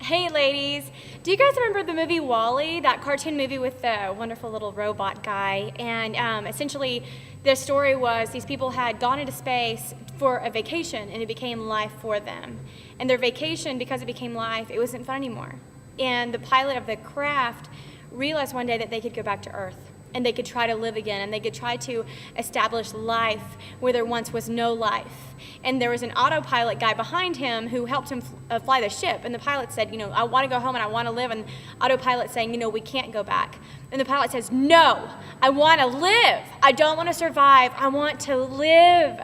Hey ladies, do you guys remember the movie WALL-E, that cartoon movie with the wonderful little robot guy? And essentially the story was these people had gone into space for a vacation and it became life for them. And their vacation, because it became life, it wasn't fun anymore. And the pilot of the craft realized one day that they could go back to Earth and they could try to live again and they could try to establish life where there once was no life. And there was an autopilot guy behind him who helped him fly the ship. And the pilot said, I want to go home and I want to live. And autopilot saying, we can't go back. And the pilot says, no, I want to live. I don't want to survive. I want to live.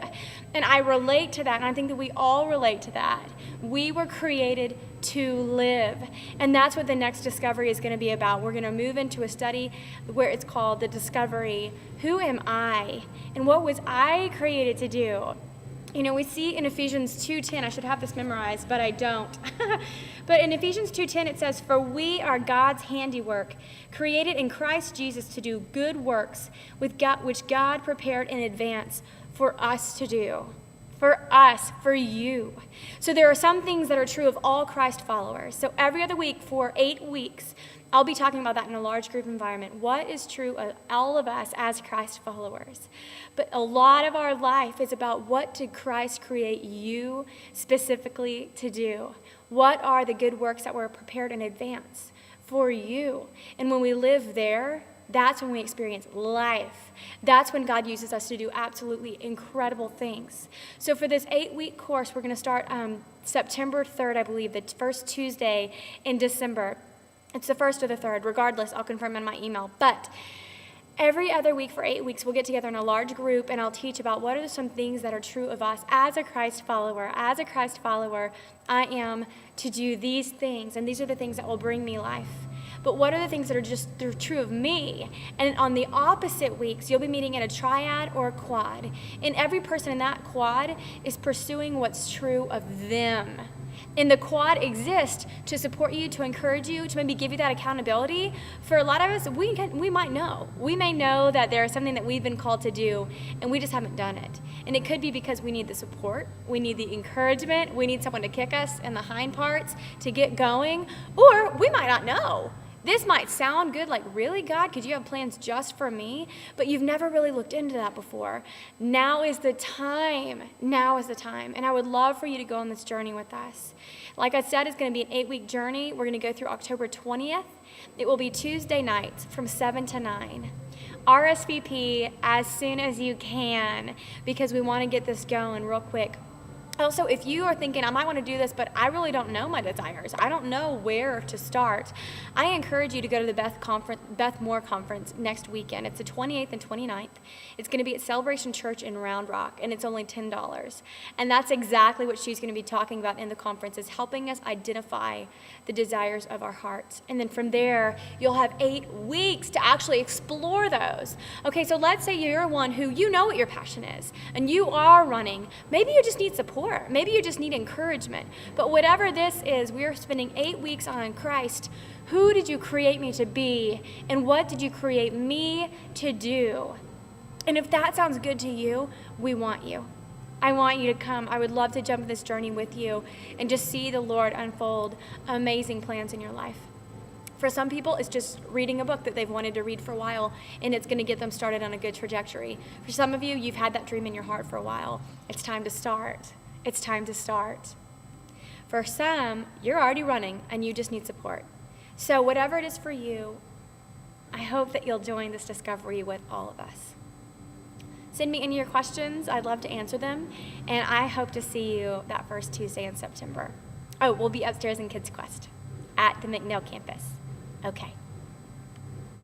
And I relate to that. And I think that we all relate to that. We were created to live. And that's what the next discovery is going to be about. We're going to move into a study where it's called the discovery, who am I? And what was I created to do? We see in Ephesians 2:10, I should have this memorized, but I don't. But in Ephesians 2:10, it says, for we are God's handiwork, created in Christ Jesus to do good works, which God prepared in advance for us to do. For us, for you. So there are some things that are true of all Christ followers. So every other week for 8 weeks, I'll be talking about that in a large group environment. What is true of all of us as Christ followers? But a lot of our life is about what did Christ create you specifically to do? What are the good works that were prepared in advance for you? And when we live there, that's when we experience life. That's when God uses us to do absolutely incredible things. So for this 8-week course, we're going to start September 3rd, I believe, the first Tuesday in December. It's the 1st or the 3rd. Regardless, I'll confirm in my email. But every other week for 8 weeks, we'll get together in a large group, and I'll teach about what are some things that are true of us as a Christ follower. As a Christ follower, I am to do these things, and these are the things that will bring me life. But what are the things that they're true of me? And on the opposite weeks, you'll be meeting in a triad or a quad. And every person in that quad is pursuing what's true of them. And the quad exists to support you, to encourage you, to maybe give you that accountability. For a lot of us, we might know. We may know that there is something that we've been called to do, and we just haven't done it. And it could be because we need the support, we need the encouragement, we need someone to kick us in the hind parts to get going, or we might not know. This might sound good, like, really, God, could you have plans just for me? But you've never really looked into that before. Now is the time. Now is the time. And I would love for you to go on this journey with us. Like I said, it's going to be an 8-week journey. We're going to go through October 20th. It will be Tuesday nights from 7 to 9. RSVP as soon as you can because we want to get this going real quick. Also, if you are thinking, I might want to do this, but I really don't know my desires, I don't know where to start, I encourage you to go to the Beth Moore Conference next weekend. It's the 28th and 29th. It's going to be at Celebration Church in Round Rock, and it's only $10. And that's exactly what she's going to be talking about in the conference, is helping us identify the desires of our hearts. And then from there, you'll have 8 weeks to actually explore those. Okay, so let's say you're one who you know what your passion is, and you are running. Maybe you just need support. Maybe you just need encouragement. But whatever this is, we are spending 8 weeks on Christ. Who did you create me to be? And what did you create me to do? And if that sounds good to you, we want you. I want you to come. I would love to jump this journey with you and just see the Lord unfold amazing plans in your life. For some people, it's just reading a book that they've wanted to read for a while, and it's going to get them started on a good trajectory. For some of you, you've had that dream in your heart for a while. It's time to start. It's time to start. For some, you're already running and you just need support. So whatever it is for you, I hope that you'll join this discovery with all of us. Send me any of your questions. I'd love to answer them. And I hope to see you that first Tuesday in September. Oh, we'll be upstairs in Kids Quest at the McNeil campus. Okay.